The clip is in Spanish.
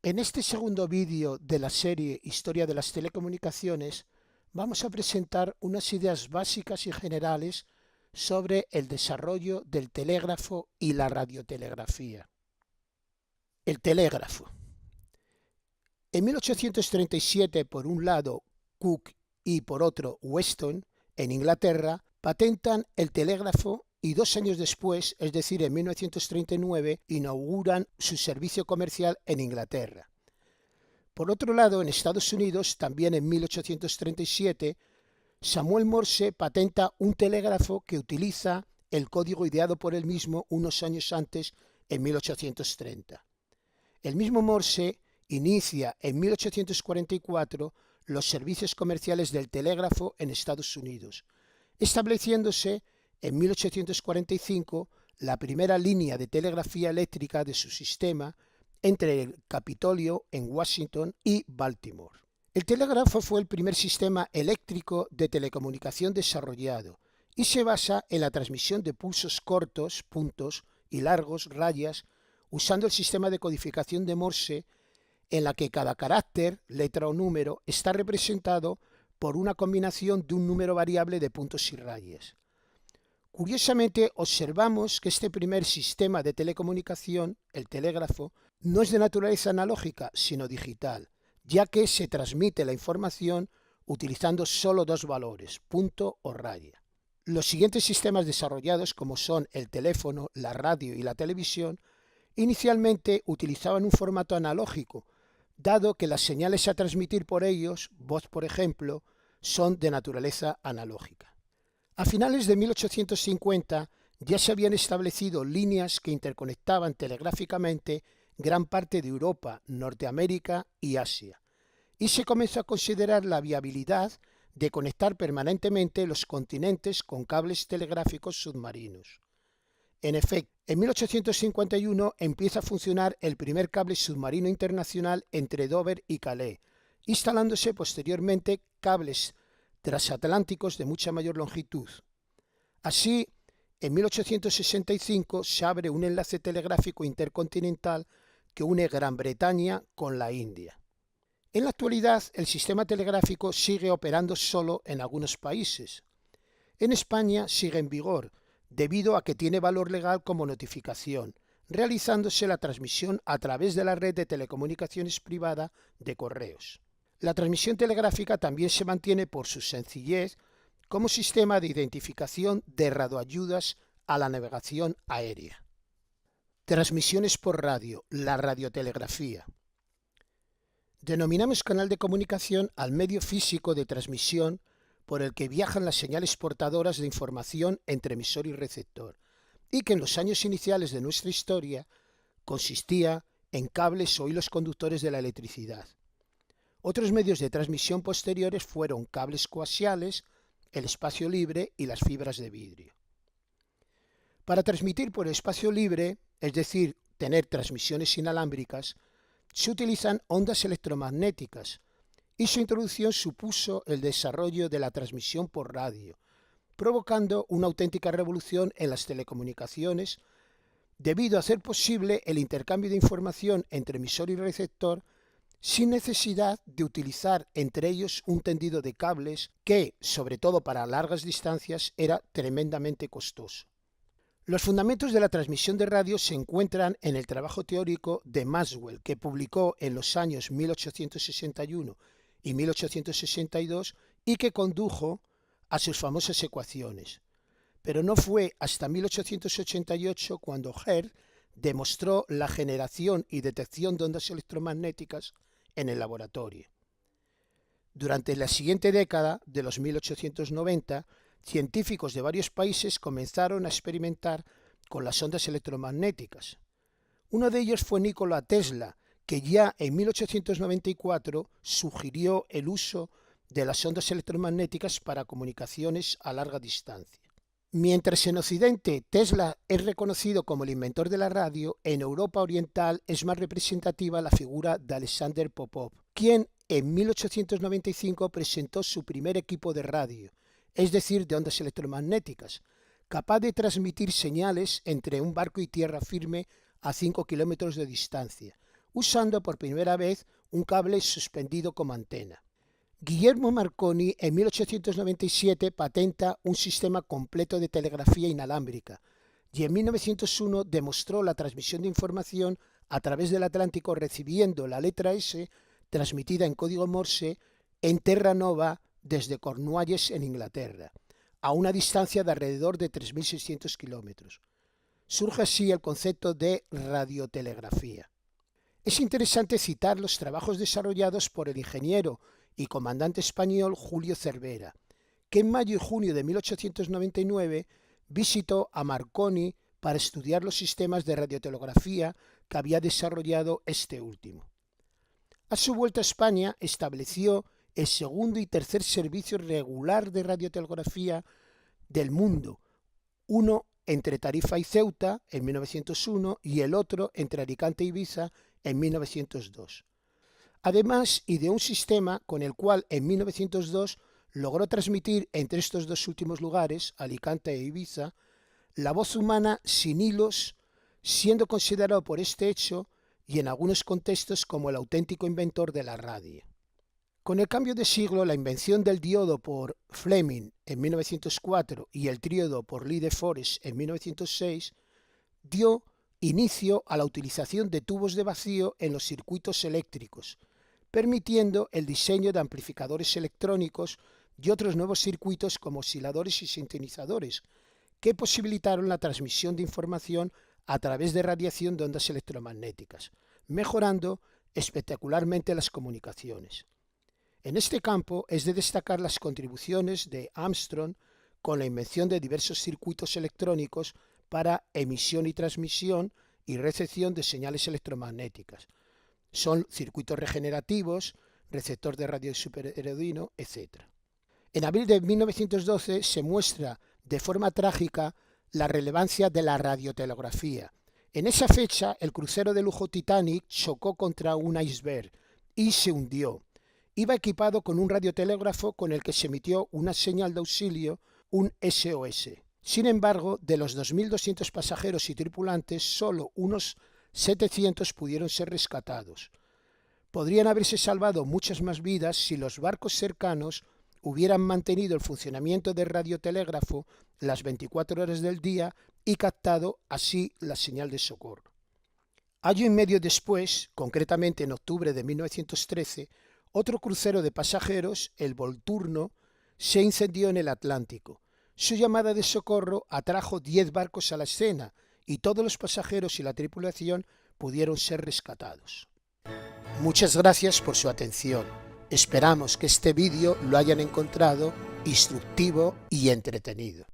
En este segundo vídeo de la serie Historia de las Telecomunicaciones vamos a presentar unas ideas básicas y generales sobre el desarrollo del telégrafo y la radiotelegrafía. El telégrafo. En 1837, por un lado, Cook y por otro, Weston, en Inglaterra, patentan el telégrafo y 2 años después, es decir, en 1939, inauguran su servicio comercial en Inglaterra. Por otro lado, en Estados Unidos, también en 1837, Samuel Morse patenta un telégrafo que utiliza el código ideado por él mismo unos años antes, en 1830. El mismo Morse inicia en 1844 los servicios comerciales del telégrafo en Estados Unidos, estableciéndose en 1845 la primera línea de telegrafía eléctrica de su sistema entre el Capitolio en Washington y Baltimore. El telégrafo fue el primer sistema eléctrico de telecomunicación desarrollado y se basa en la transmisión de pulsos cortos, puntos, y largos, rayas, usando el sistema de codificación de Morse, en la que cada carácter, letra o número, está representado por una combinación de un número variable de puntos y rayas. Curiosamente, observamos que este primer sistema de telecomunicación, el telégrafo, no es de naturaleza analógica, sino digital, ya que se transmite la información utilizando solo dos valores, punto o raya. Los siguientes sistemas desarrollados, como son el teléfono, la radio y la televisión, inicialmente utilizaban un formato analógico, dado que las señales a transmitir por ellos, voz por ejemplo, son de naturaleza analógica. A finales de 1850 ya se habían establecido líneas que interconectaban telegráficamente gran parte de Europa, Norteamérica y Asia, y se comenzó a considerar la viabilidad de conectar permanentemente los continentes con cables telegráficos submarinos. En efecto, en 1851 empieza a funcionar el primer cable submarino internacional entre Dover y Calais, instalándose posteriormente cables transatlánticos de mucha mayor longitud. Así, en 1865 se abre un enlace telegráfico intercontinental que une Gran Bretaña con la India. En la actualidad, el sistema telegráfico sigue operando solo en algunos países. En España sigue en vigor, debido a que tiene valor legal como notificación, realizándose la transmisión a través de la red de telecomunicaciones privada de correos. La transmisión telegráfica también se mantiene por su sencillez como sistema de identificación de radioayudas a la navegación aérea. Transmisiones por radio, la radiotelegrafía. Denominamos canal de comunicación al medio físico de transmisión por el que viajan las señales portadoras de información entre emisor y receptor, y que en los años iniciales de nuestra historia consistía en cables o hilos conductores de la electricidad. Otros medios de transmisión posteriores fueron cables coaxiales, el espacio libre y las fibras de vidrio. Para transmitir por el espacio libre, es decir, tener transmisiones inalámbricas, se utilizan ondas electromagnéticas, y su introducción supuso el desarrollo de la transmisión por radio, provocando una auténtica revolución en las telecomunicaciones, debido a hacer posible el intercambio de información entre emisor y receptor sin necesidad de utilizar entre ellos un tendido de cables que, sobre todo para largas distancias, era tremendamente costoso. Los fundamentos de la transmisión de radio se encuentran en el trabajo teórico de Maxwell, que publicó en los años 1861 y 1862 y que condujo a sus famosas ecuaciones. Pero no fue hasta 1888 cuando Hertz demostró la generación y detección de ondas electromagnéticas en el laboratorio. Durante la siguiente década, de los 1890, científicos de varios países comenzaron a experimentar con las ondas electromagnéticas. Uno de ellos fue Nikola Tesla, que ya en 1894 sugirió el uso de las ondas electromagnéticas para comunicaciones a larga distancia. Mientras en Occidente Tesla es reconocido como el inventor de la radio, en Europa Oriental es más representativa la figura de Alexander Popov, quien en 1895 presentó su primer equipo de radio, es decir, de ondas electromagnéticas, capaz de transmitir señales entre un barco y tierra firme a 5 kilómetros de distancia, usando por primera vez un cable suspendido como antena. Guillermo Marconi en 1897 patenta un sistema completo de telegrafía inalámbrica y en 1901 demostró la transmisión de información a través del Atlántico recibiendo la letra S transmitida en código Morse en Terranova desde Cornualles en Inglaterra, a una distancia de alrededor de 3.600 kilómetros. Surge así el concepto de radiotelegrafía. Es interesante citar los trabajos desarrollados por el ingeniero y comandante español Julio Cervera, que en mayo y junio de 1899 visitó a Marconi para estudiar los sistemas de radiotelegrafía que había desarrollado este último. A su vuelta a España estableció el segundo y tercer servicio regular de radiotelegrafía del mundo, uno entre Tarifa y Ceuta en 1901 y el otro entre Alicante e Ibiza en 1902. Además, ideó un sistema con el cual en 1902 logró transmitir entre estos dos últimos lugares, Alicante e Ibiza, la voz humana sin hilos, siendo considerado por este hecho y en algunos contextos como el auténtico inventor de la radio. Con el cambio de siglo, la invención del diodo por Fleming en 1904 y el tríodo por Lee de Forest en 1906 dio inicio a la utilización de tubos de vacío en los circuitos eléctricos, permitiendo el diseño de amplificadores electrónicos y otros nuevos circuitos como osciladores y sintonizadores, que posibilitaron la transmisión de información a través de radiación de ondas electromagnéticas, mejorando espectacularmente las comunicaciones. En este campo es de destacar las contribuciones de Armstrong con la invención de diversos circuitos electrónicos para emisión y transmisión y recepción de señales electromagnéticas. Son circuitos regenerativos, receptor de radio superheroíno, etc. En abril de 1912 se muestra de forma trágica la relevancia de la radiotelegrafía. En esa fecha, el crucero de lujo Titanic chocó contra un iceberg y se hundió. Iba equipado con un radiotelégrafo con el que se emitió una señal de auxilio, un SOS. Sin embargo, de los 2.200 pasajeros y tripulantes, solo unos 700 pudieron ser rescatados. Podrían haberse salvado muchas más vidas si los barcos cercanos hubieran mantenido el funcionamiento del radiotelégrafo las 24 horas del día y captado así la señal de socorro. Año y medio después, concretamente en octubre de 1913, otro crucero de pasajeros, el Volturno, se incendió en el Atlántico. Su llamada de socorro atrajo 10 barcos a la escena y todos los pasajeros y la tripulación pudieron ser rescatados. Muchas gracias por su atención. Esperamos que este vídeo lo hayan encontrado instructivo y entretenido.